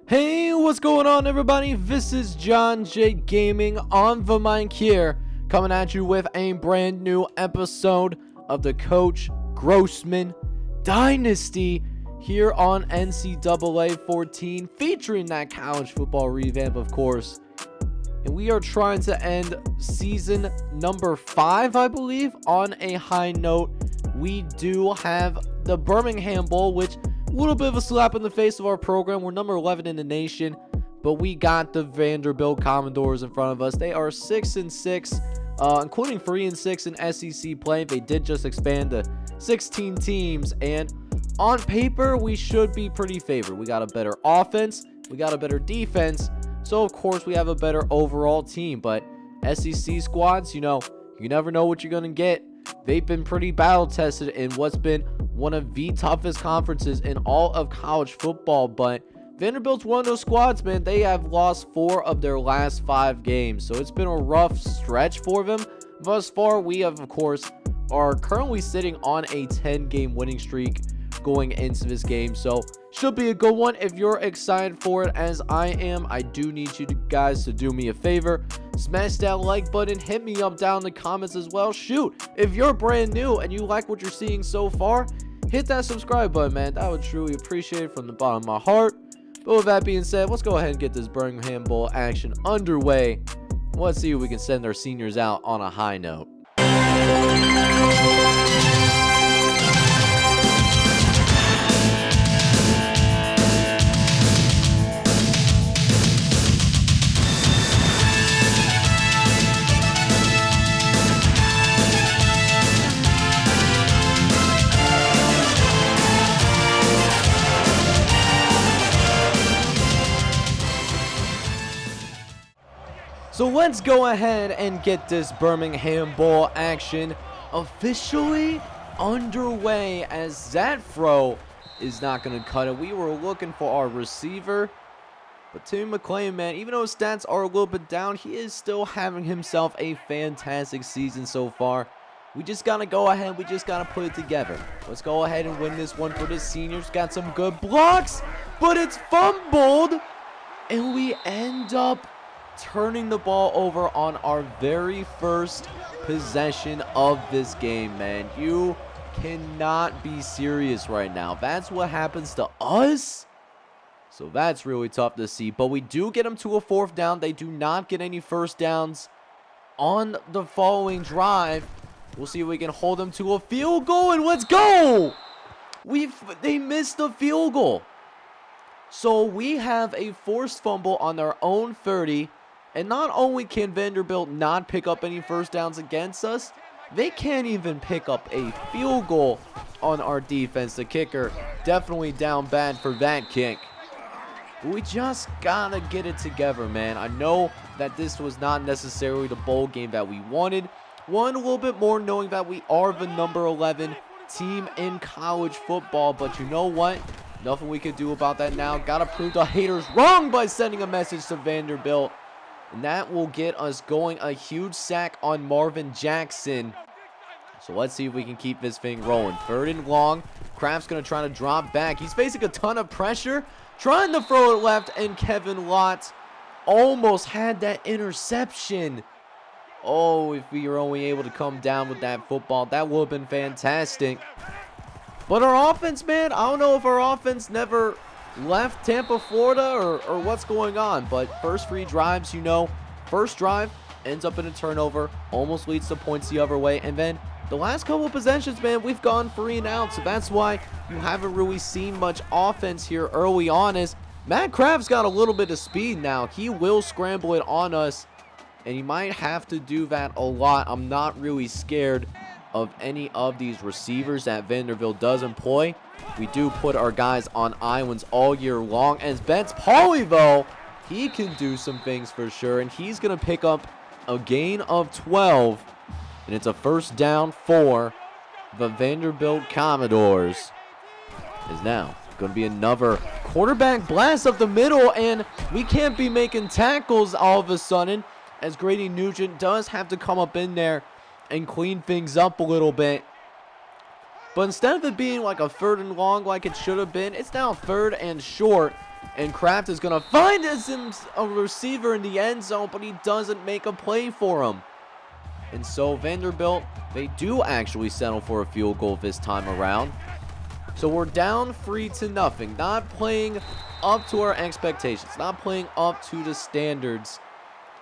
Hey, what's going on, everybody? This is John J Gaming on the mic here, coming at you with a brand new episode of the Coach Grossman Dynasty here on NCAA 14, featuring that college football revamp, of course. And we are trying to end season number 5, I believe, on a high note. We do have the Birmingham Bowl, which a little bit of a slap in the face of our program. We're number 11 in the nation, but we got the Vanderbilt Commodores in front of us. They are 6-6, including 3-6 in SEC play. They did just expand to 16 teams, and on paper, we should be pretty favored. We got a better offense, we got a better defense, so of course we have a better overall team. But SEC squads, you never know what you're going to get. They've been pretty battle tested in what's been one of the toughest conferences in all of college football. But Vanderbilt's one of those squads, man. They have lost 4 of their last 5 games, so it's been a rough stretch for them thus far. We have, of course, are currently sitting on a 10-game winning streak going into this game, so should be a good one. If you're excited for it as I am, I do need you guys to do me a favor. Smash that like button, hit me up down in the comments as well. Shoot, if you're brand new and you like what you're seeing so far, hit that subscribe button, man. That would truly appreciate it from the bottom of my heart. But with that being said, let's go ahead and get this Birmingham Bowl action underway. Let's see if we can send our seniors out on a high note. So let's go ahead and get this Birmingham Bowl action officially underway, as Zatfro is not going to cut it. We were looking for our receiver, but Tim McClain, man, even though his stats are a little bit down, he is still having himself a fantastic season so far. We just got to go ahead. We just got to put it together. Let's go ahead and win this one for the seniors. Got some good blocks, but it's fumbled, and we end up turning the ball over on our very first possession of this game, man. You cannot be serious right now. That's what happens to us. So that's really tough to see. But we do get them to a 4th down. They do not get any first downs on the following drive. We'll see if we can hold them to a field goal, and let's go. They missed the field goal. So we have a forced fumble on their own 30. And not only can Vanderbilt not pick up any first downs against us, they can't even pick up a field goal on our defense. The kicker definitely down bad for that kick. But we just gotta get it together, man. I know that this was not necessarily the bowl game that we wanted. One, a little bit more knowing that we are the number 11 team in college football. But you know what? Nothing we can do about that now. Gotta prove the haters wrong by sending a message to Vanderbilt. And that will get us going. A huge sack on Marvin Jackson. So let's see if we can keep this thing rolling. 3rd and long. Kraft's going to try to drop back. He's facing a ton of pressure, trying to throw it left, and Kevin Lott almost had that interception. Oh, if we were only able to come down with that football, that would have been fantastic. But our offense, man, I don't know if our offense never left Tampa, Florida, or what's going on. But first 3 drives, first drive ends up in a turnover, almost leads to points the other way, and then the last couple of possessions, man, we've gone 3 and out. So that's why you haven't really seen much offense here early on, as Matt Kraft's got a little bit of speed now. He will scramble it on us, and he might have to do that a lot. I'm not really scared of any of these receivers that Vanderbilt does employ. We do put our guys on islands all year long. As Betts Pauly, though, he can do some things for sure, and he's going to pick up a gain of 12, and it's a first down for the Vanderbilt Commodores. Is now going to be another quarterback blast up the middle, and we can't be making tackles all of a sudden, as Grady Nugent does have to come up in there and clean things up a little bit. But instead of it being like a 3rd and long like it should have been, it's now 3rd and short. And Kraft is going to find a receiver in the end zone, but he doesn't make a play for him. And so Vanderbilt, they do actually settle for a field goal this time around. So we're down 3-0, not playing up to our expectations, not playing up to the standards.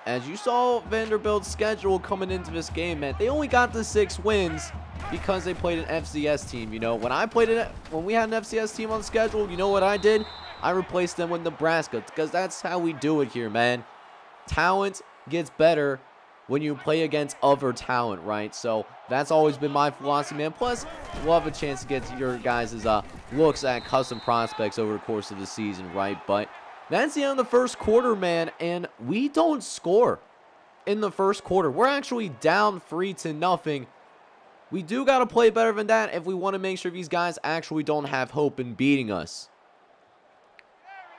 As you saw Vanderbilt's schedule coming into this game, man, they only got the 6 wins because they played an FCS team. You know, when we had an FCS team on schedule, you know what I did? I replaced them with Nebraska, because that's how we do it here, man. Talent gets better when you play against other talent, right? So that's always been my philosophy, man. Plus, we'll have a chance to get to your guys' looks at custom prospects over the course of the season, right? But that's the end of the first quarter, man, and we don't score in the first quarter. We're actually down 3-0. We do got to play better than that if we want to make sure these guys actually don't have hope in beating us.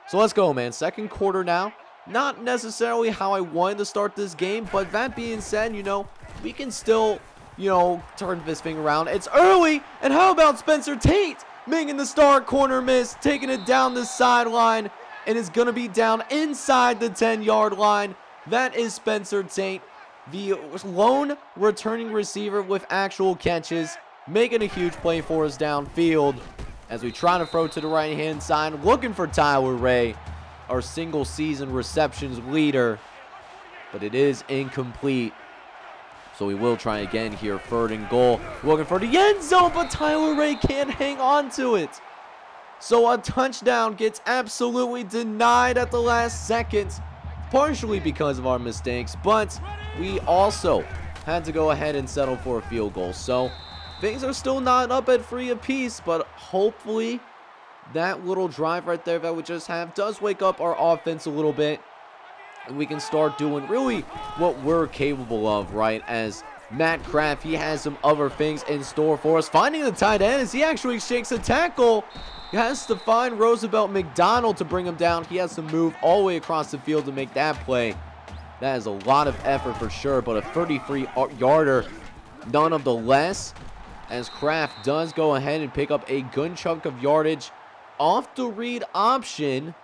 So let's go, man. Second quarter now. Not necessarily how I wanted to start this game, but that being said, you know, we can still, you know, turn this thing around. It's early, and how about Spencer Tate making the start corner miss, taking it down the sideline, and it's going to be down inside the 10-yard line. That is Spencer Tate, the lone returning receiver with actual catches, making a huge play for us downfield as we try to throw to the right-hand side, looking for Tyler Ray, our single-season receptions leader, but it is incomplete. So we will try again here, 3rd and goal. Looking for the end zone, but Tyler Ray can't hang on to it. So a touchdown gets absolutely denied at the last second, partially because of our mistakes, but we also had to go ahead and settle for a field goal. So things are still not up at 3 apiece, but hopefully that little drive right there that we just have does wake up our offense a little bit, and we can start doing really what we're capable of, right? As Matt Kraft, he has some other things in store for us. Finding the tight end as he actually shakes a tackle. He has to find Roosevelt McDonald to bring him down. He has to move all the way across the field to make that play. That is a lot of effort for sure, but a 33-yarder none of the less, as Kraft does go ahead and pick up a good chunk of yardage off the read option,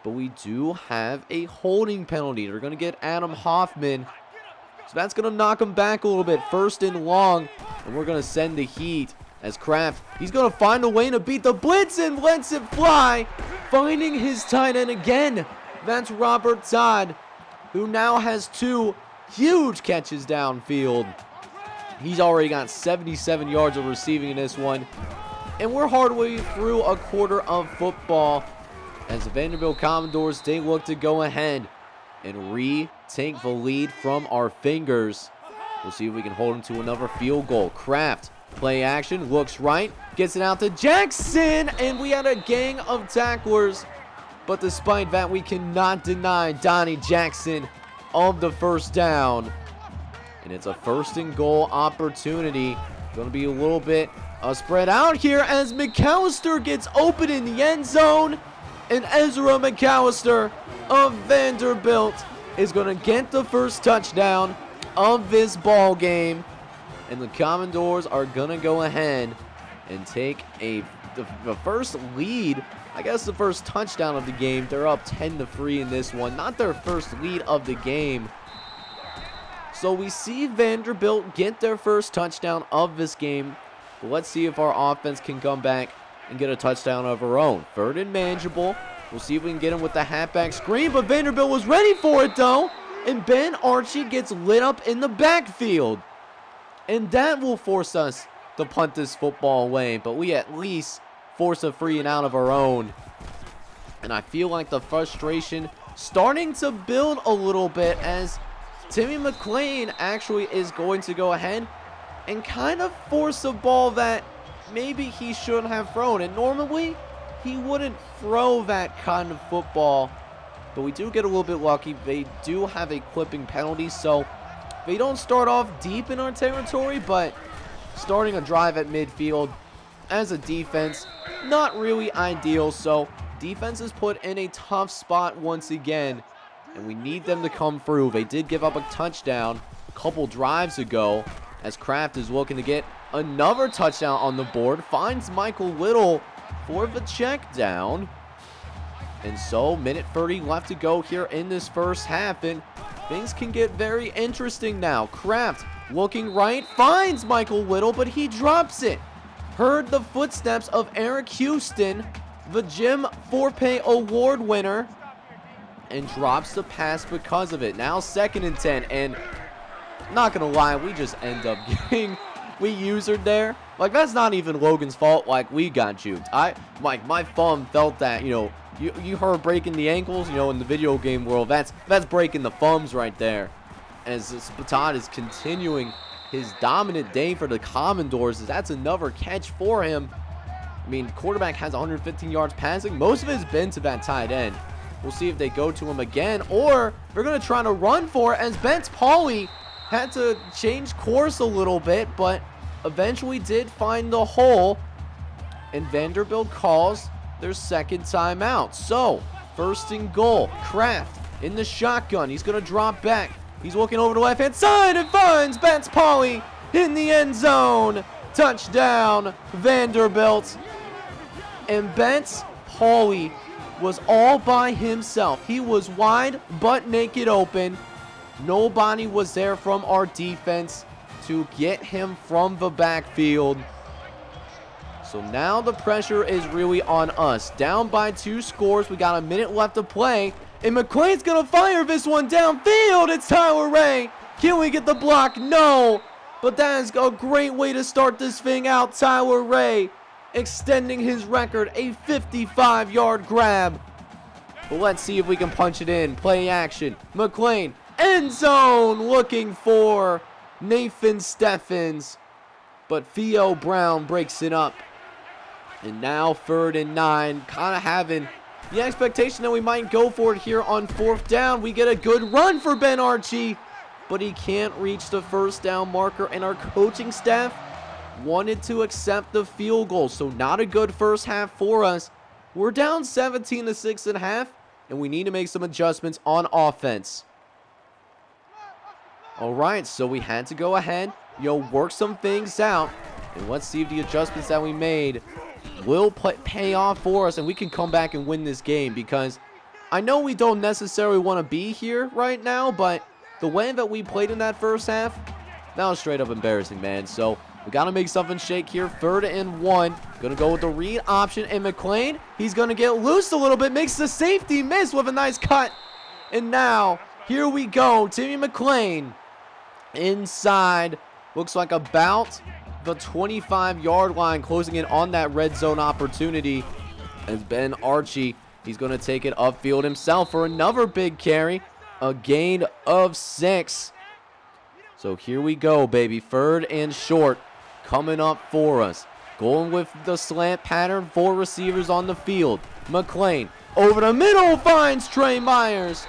but we do have a holding penalty. They're going to get Adam Hoffman, so that's going to knock him back a little bit. 1st and long, and we're going to send the heat as Kraft, he's going to find a way to beat the blitz and lets it fly, finding his tight end again. That's Robert Todd, who now has 2 huge catches downfield. He's already got 77 yards of receiving in this one. And we're hardly through a quarter of football as the Vanderbilt Commodores, they look to go ahead and retake the lead from our fingers. We'll see if we can hold him to another field goal. Kraft, play action, looks right, gets it out to Jackson, and we had a gang of tacklers. But despite that, we cannot deny Donnie Jackson of the 1st down. And it's a 1st and goal opportunity. Going to be a little bit spread out here as McAllister gets open in the end zone. And Ezra McAllister of Vanderbilt is going to get the 1st touchdown of this ball game. And the Commodores are going to go ahead and take the 1st lead. I guess the 1st touchdown of the game. They're up 10-3 in this one. Not their 1st lead of the game. So we see Vanderbilt get their 1st touchdown of this game. But let's see if our offense can come back and get a touchdown of our own. 3rd and manageable. We'll see if we can get him with the halfback screen. But Vanderbilt was ready for it, though. And Ben Archie gets lit up in the backfield. And that will force us to punt this football away. But we at least force a 3 and out of our own. And I feel like the frustration starting to build a little bit as Timmy McClain actually is going to go ahead and kind of force a ball that maybe he shouldn't have thrown. And normally, he wouldn't throw that kind of football. But we do get a little bit lucky. They do have a clipping penalty, so they don't start off deep in our territory, but starting a drive at midfield as a defense, not really ideal. So defense is put in a tough spot once again, and we need them to come through. They did give up a touchdown a couple drives ago, as Kraft is looking to get another touchdown on the board. Finds Michael Little for the check down. And so, minute 30 left to go here in this first half, and things can get very interesting now. Kraft looking right, finds Michael Whittle, but he drops it. Heard the footsteps of Eric Houston, the Jim Forpay Award winner, and drops the pass because of it. Now 2nd and 10, and not gonna lie, we just end up getting, we usered there. Like, that's not even Logan's fault. Like, we got juked. My thumb felt that, you know, you heard breaking the ankles, you know, in the video game world, that's breaking the thumbs right there. As Spatat is continuing his dominant day for the Commodores, that's another catch for him. I mean, quarterback has 115 yards passing. Most of it has been to that tight end. We'll see if they go to him again, or they're going to try to run for it, as Bence Pauley had to change course a little bit, but eventually did find the hole, and Vanderbilt calls their 2nd timeout. So, 1st and goal. Kraft in the shotgun. He's going to drop back. He's looking over the left-hand side and finds Bence Pauley in the end zone. Touchdown, Vanderbilt. And Bence Pauley was all by himself. He was wide, butt naked open. Nobody was there from our defense to get him from the backfield. So now the pressure is really on us. Down by 2 scores. We got a minute left to play. And McClain's going to fire this one downfield. It's Tyler Ray. Can we get the block? No. But that is a great way to start this thing out. Tyler Ray extending his record, a 55-yard grab. But let's see if we can punch it in. Play action. McClain, end zone, looking for Nathan Steffens. But Theo Brown breaks it up. And now 3rd and 9. Kind of having the expectation that we might go for it here on 4th down. We get a good run for Ben Archie, but he can't reach the 1st down marker. And our coaching staff wanted to accept the field goal. So not a good first half for us. We're down 17-6 at half, and we need to make some adjustments on offense. All right, so we had to go ahead, work some things out. And let's see if the adjustments that we made will pay off for us, and we can come back and win this game, because I know we don't necessarily want to be here right now, but the way that we played in that first half, that was straight up embarrassing, man. So we got to make something shake here. 3rd and 1. Going to go with the read option, and McClain, he's going to get loose a little bit, makes the safety miss with a nice cut. And now, here we go. Timmy McClain inside. Looks like about the 25-yard line, closing in on that red zone opportunity. As Ben Archie, he's going to take it upfield himself for another big carry. A gain of 6. So here we go, baby. 3rd and short coming up for us. Going with the slant pattern, 4 receivers on the field. McClain over the middle finds Trey Myers,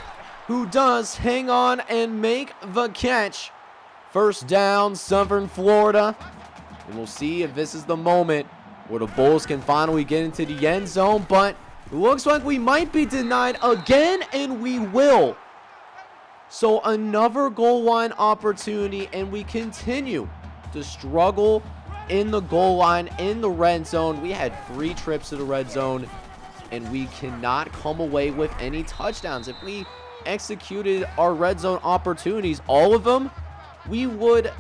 who does hang on and make the catch. 1st down, Southern Florida. And we'll see if this is the moment where the Bulls can finally get into the end zone. But it looks like we might be denied again, and we will. So another goal line opportunity, and we continue to struggle in the goal line, in the red zone. We had 3 trips to the red zone, and we cannot come away with any touchdowns. If we executed our red zone opportunities, all of them, we would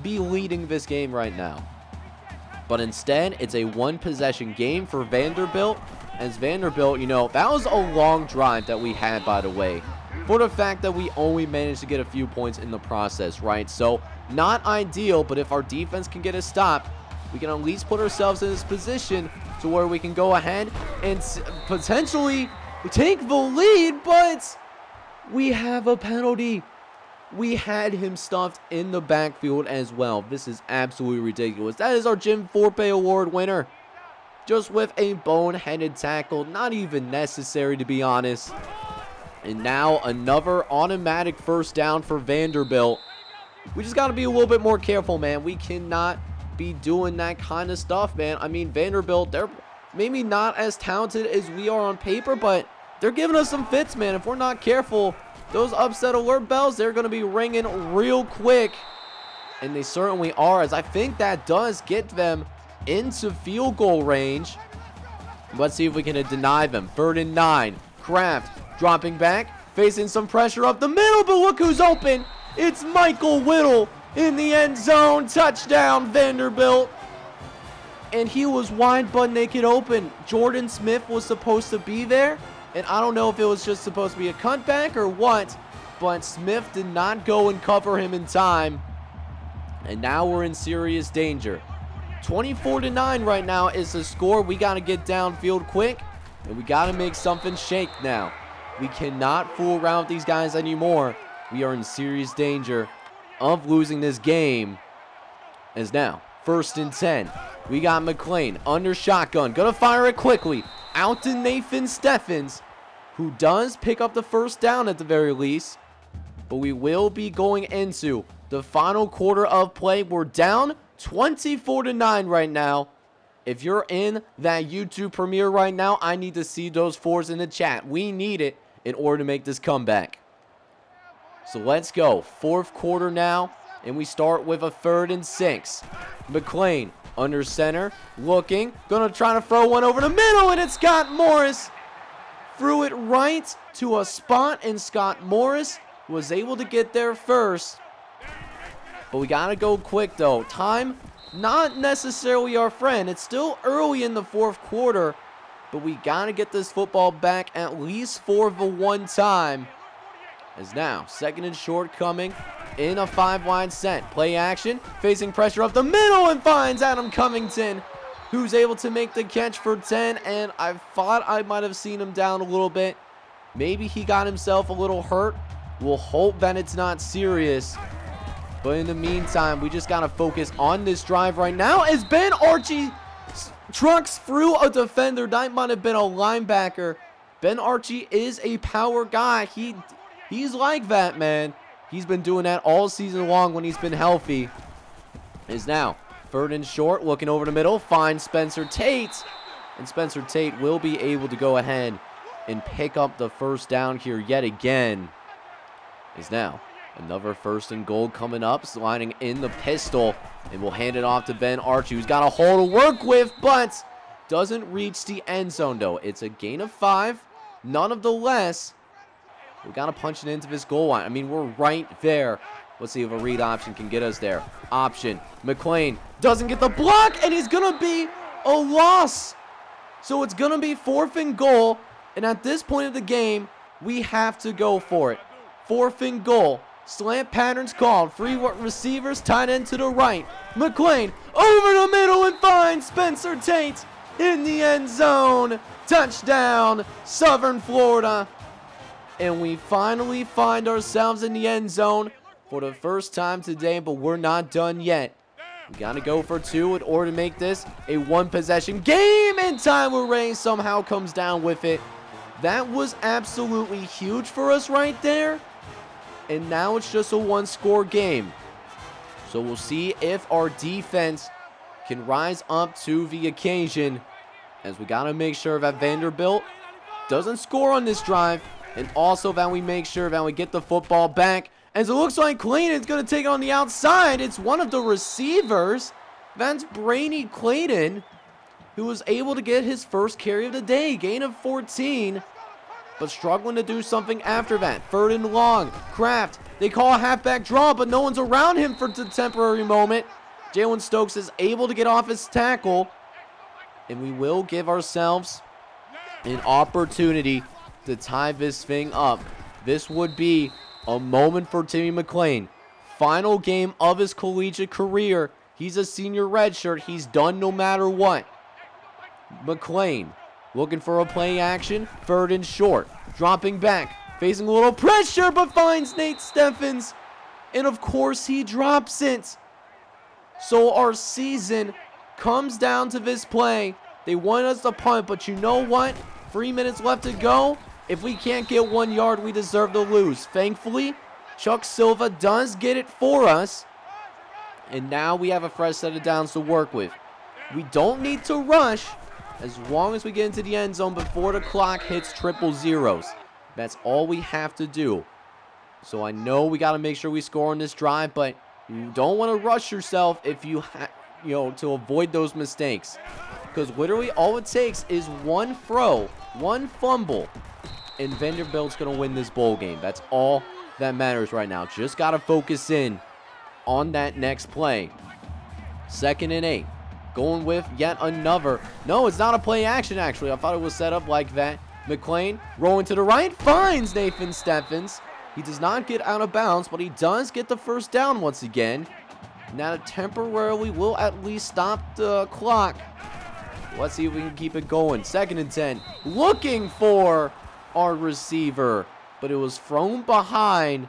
be leading this game right now. But instead, it's a 1-possession game for Vanderbilt. As Vanderbilt, that was a long drive that we had, by the way, for the fact that we only managed to get a few points in the process, right? So, not ideal, but if our defense can get a stop, we can at least put ourselves in this position to where we can go ahead and potentially take the lead, but we have a penalty. We had him stuffed in the backfield as well. This is absolutely ridiculous. That is our Jim Forpay Award winner. Just with a boneheaded tackle. Not even necessary, to be honest. And now another automatic 1st down for Vanderbilt. We just got to be a little bit more careful, man. We cannot be doing that kind of stuff, man. I mean, Vanderbilt, they're maybe not as talented as we are on paper, but they're giving us some fits, man. If we're not careful, those upset alert bells, they're going to be ringing real quick. And they certainly are, as I think that does get them into field goal range. Let's see if we can deny them. 3rd and 9. Kraft dropping back, facing some pressure up the middle, but look who's open. It's Michael Whittle in the end zone. Touchdown, Vanderbilt. And he was wide butt naked open. Jordan Smith was supposed to be there, and I don't know if it was just supposed to be a cutback or what, but Smith did not go and cover him in time, and now we're in serious danger. 24-9 right now is the score. We got to get downfield quick, and we got to make something shake now. We cannot fool around with these guys anymore. We are in serious danger of losing this game. As now, 1st and 10. We got McLean under shotgun. Gonna fire it quickly. Out to Nathan Steffens, who does pick up the first down at the very least. But we will be going into the final quarter of play. We're down 24-9 right now. If you're in that YouTube premiere right now, I need to see those fours in the chat. We need it in order to make this comeback. So let's go. 4th quarter now, and we start with a 3rd and 6. McLean under center, looking, gonna try to throw one over the middle, and it's Scott Morris. Threw it right to a spot, and Scott Morris was able to get there first. But we gotta go quick though. Time, not necessarily our friend. It's still early in the 4th quarter, but we gotta get this football back at least for the one time. As now, 2nd and short coming in a 5-wide set. Play action, facing pressure up the middle, and finds Adam Covington, who's able to make the catch for 10. And I thought I might have seen him down a little bit. Maybe he got himself a little hurt. We'll hope that it's not serious. But in the meantime, we just got to focus on this drive right now as Ben Archie trucks through a defender. That might have been a linebacker. Ben Archie is a power guy. He's like that, man. He's been doing that all season long when he's been healthy. Is now 3rd and short, looking over the middle, finds Spencer Tate. And Spencer Tate will be able to go ahead and pick up the first down here yet again. Is now another 1st and goal coming up, sliding in the pistol. And we'll hand it off to Ben Archie, who's got a hole to work with, but doesn't reach the end zone, though. It's a gain of 5, none of the less. We got to punch it into this goal line. I mean, we're right there. Let's see if a read option can get us there. Option. McLean doesn't get the block, and he's going to be a loss. So it's going to be 4th and goal, and at this point of the game, we have to go for it. 4th and goal. Slant patterns called. 3 receivers, tight end to the right. McLean over the middle and finds Spencer Tate in the end zone. Touchdown, Southern Florida. And we finally find ourselves in the end zone for the first time today, but we're not done yet. We got to go for 2 in order to make this a 1-possession game, and Tyler Ray somehow comes down with it. That was absolutely huge for us right there, and now it's just a 1-score game. So we'll see if our defense can rise up to the occasion, as we got to make sure that Vanderbilt doesn't score on this drive, and also that we make sure that we get the football back. As it looks like Clayton's going to take it on the outside. It's one of the receivers. That's Brainy Clayton, who was able to get his first carry of the day. Gain of 14, but struggling to do something after that. 3rd and long. Kraft, they call a halfback draw, but no one's around him for the temporary moment. Jalen Stokes is able to get off his tackle, and we will give ourselves an opportunity to tie this thing up. This would be a moment for Timmy McLean. Final game of his collegiate career. He's a senior redshirt. He's done no matter what. McLean looking for a play action. 3rd and short. Dropping back. Facing a little pressure, but finds Nate Steffens. And of course he drops it. So our season comes down to this play. They want us to punt, but you know what? 3 minutes left to go. If we can't get 1 yard, we deserve to lose. Thankfully, Chuck Silva does get it for us. And now we have a fresh set of downs to work with. We don't need to rush as long as we get into the end zone before the clock hits triple zeros. That's all we have to do. So I know we got to make sure we score on this drive, but you don't want to rush yourself if you to avoid those mistakes. Because literally all it takes is one throw, one fumble, and Vanderbilt's going to win this bowl game. That's all that matters right now. Just got to focus in on that next play. 2nd and 8. Going with yet another. No, it's not a play action, actually. I thought it was set up like that. McClain rolling to the right. Finds Nathan Steffens. He does not get out of bounds, but he does get the first down once again. Now temporarily will at least stop the clock. Let's see if we can keep it going. 2nd and 10. Looking for our receiver, but it was thrown behind,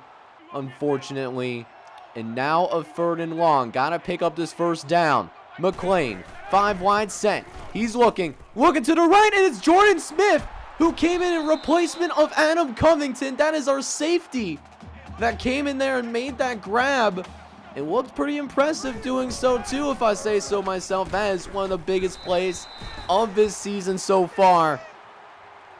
unfortunately. And now a 3rd and long. Got to pick up this first down. McClain, 5 wide set. He's looking to the right, and it's Jordan Smith who came in replacement of Adam Covington. That is our safety that came in there and made that grab. It looked pretty impressive doing so too, if I say so myself. That is one of the biggest plays of this season so far.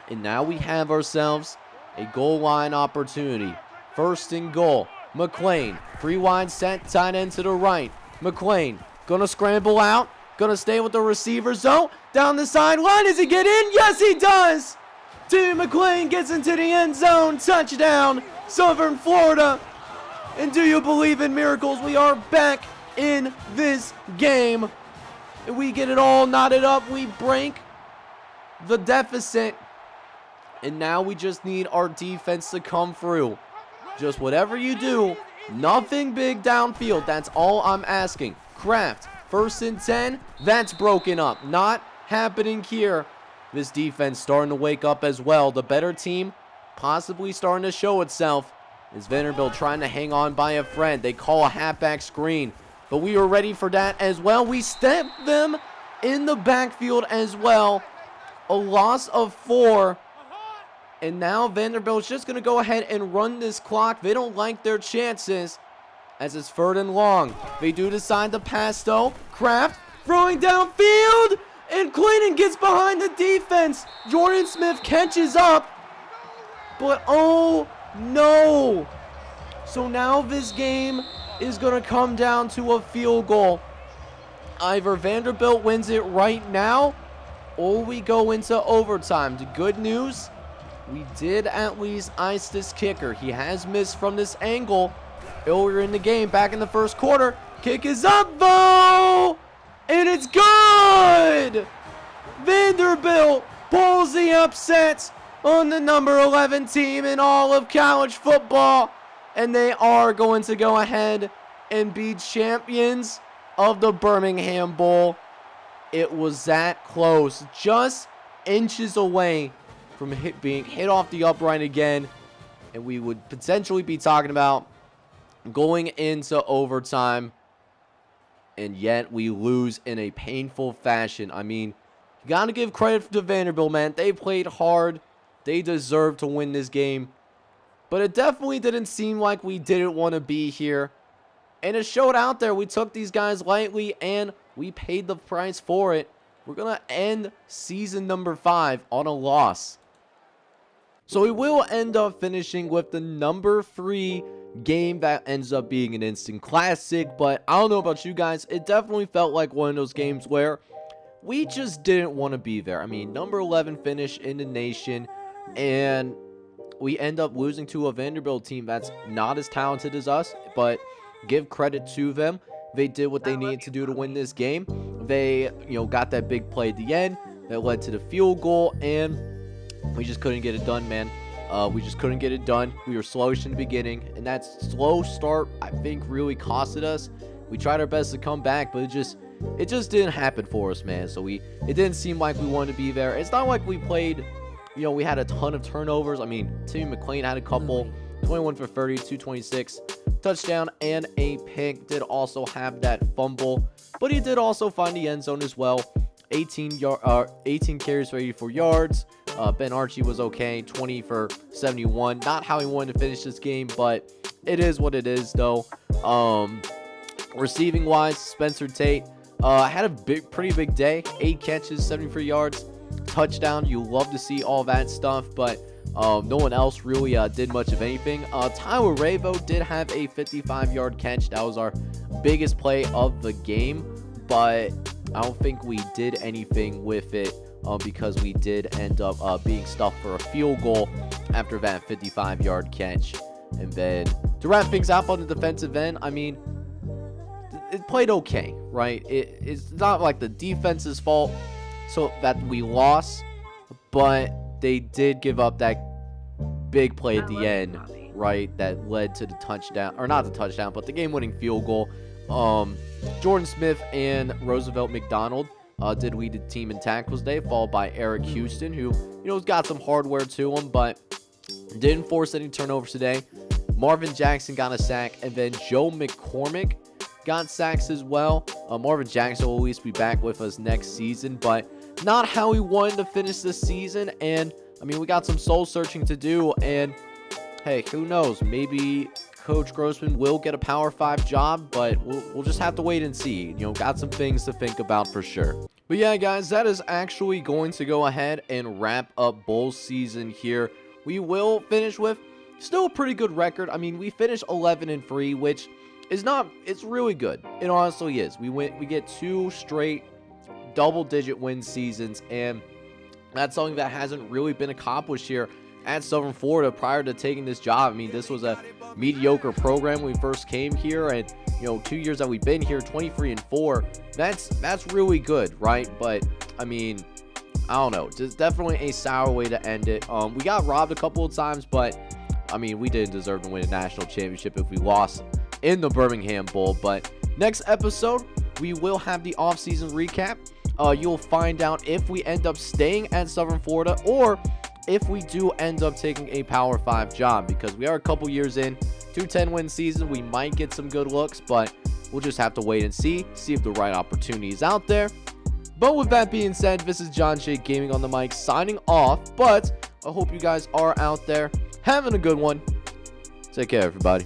And now we have ourselves a goal line opportunity. 1st and goal. McClain, 3 wide set, tight end to the right. McClain gonna scramble out, gonna stay with the receiver zone. Down the sideline, does he get in? Yes, he does! Tim McClain gets into the end zone. Touchdown, Southern Florida. And do you believe in miracles? We are back in this game. We get it all knotted up. We break the deficit. And now we just need our defense to come through. Just whatever you do, nothing big downfield. That's all I'm asking. Kraft, 1st and 10. That's broken up. Not happening here. This defense starting to wake up as well. The better team possibly starting to show itself. Is Vanderbilt trying to hang on by a friend. They call a halfback screen, but we were ready for that as well. We stepped them in the backfield as well. A loss of 4. And now Vanderbilt's just going to go ahead and run this clock. They don't like their chances as it's 3rd and long. They do decide to pass though. Kraft throwing downfield, and Clayton gets behind the defense. Jordan Smith catches up, but oh no. So now this game is going to come down to a field goal. Either Vanderbilt wins it right now, or we go into overtime. The good news, we did at least ice this kicker. He has missed from this angle earlier in the game, back in the 1st quarter. Kick is up though, and it's good. Vanderbilt pulls the upset on the number 11 team in all of college football, and they are going to go ahead and be champions of the Birmingham Bowl. It was that close, just inches away from being hit off the upright again, and we would potentially be talking about going into overtime, and yet we lose in a painful fashion. I mean, you got to give credit to Vanderbilt, man. They played hard. They deserve to win this game. But it definitely didn't seem like we didn't want to be here. And it showed out there. We took these guys lightly, and we paid the price for it. We're going to end season number 5 on a loss. So we will end up finishing with the number 3 game that ends up being an instant classic. But I don't know about you guys. It definitely felt like one of those games where we just didn't want to be there. I mean, number 11 finish in the nation, and we end up losing to a Vanderbilt team that's not as talented as us, but give credit to them. They did what they needed to do to win this game. They, got that big play at the end that led to the field goal, and we just couldn't get it done, man. We just couldn't get it done. We were slowish in the beginning, and that slow start, I think, really costed us. We tried our best to come back, but it just didn't happen for us, man. So it didn't seem like we wanted to be there. It's not like we played, we had a ton of turnovers. I mean, Timmy McClain had a couple, 21 for 30, 226, touchdown, and a pick. Did also have that fumble, but he did also find the end zone as well. 18 carries for 84 yards. Ben Archie was okay, 20 for 71. Not how he wanted to finish this game, but it is what it is, though. Receiving wise, Spencer Tate had a pretty big day. 8 catches, 73 yards, touchdown. You love to see all that stuff, but no one else really did much of anything. Tyler Ravo did have a 55-yard catch. That was our biggest play of the game, but I don't think we did anything with it because we did end up being stuffed for a field goal after that 55-yard catch. And then to wrap things up on the defensive end, I mean, it played okay, right? It's not like the defense's fault so that we lost, but they did give up that big play at the end, right, that led to the touchdown, or not the touchdown, but the game-winning field goal. Jordan Smith and Roosevelt McDonald did lead the team in tackles today, followed by Eric Houston, who, got some hardware to him, but didn't force any turnovers today. Marvin Jackson got a sack, and then Joe McCormick got sacks as well. Marvin Jackson will at least be back with us next season, but not how we wanted to finish this season. And I mean, we got some soul searching to do, and hey, who knows? Maybe Coach Grossman will get a Power 5 job, but we'll just have to wait and see. Got some things to think about for sure. But yeah, guys, that is actually going to go ahead and wrap up bowl season here. We will finish with still a pretty good record. I mean, we finished 11-3, which is not, it's really good. It honestly is. We get 2 straight double-digit win seasons, and that's something that hasn't really been accomplished here at Southern Florida prior to taking this job. I mean, this was a mediocre program when we first came here, and 2 years that we've been here, 23-4. That's really good, right? But I mean, I don't know, just definitely a sour way to end it. We got robbed a couple of times, but I mean, we didn't deserve to win a national championship if we lost in the Birmingham Bowl. But next episode, we will have the offseason recap. You'll find out if we end up staying at Southern Florida or if we do end up taking a Power 5 job, because we are a couple years in, 10-win season. We might get some good looks, but we'll just have to wait and see if the right opportunity is out there. But with that being said, this is John Shea Gaming on the mic signing off. But I hope you guys are out there having a good one. Take care, everybody.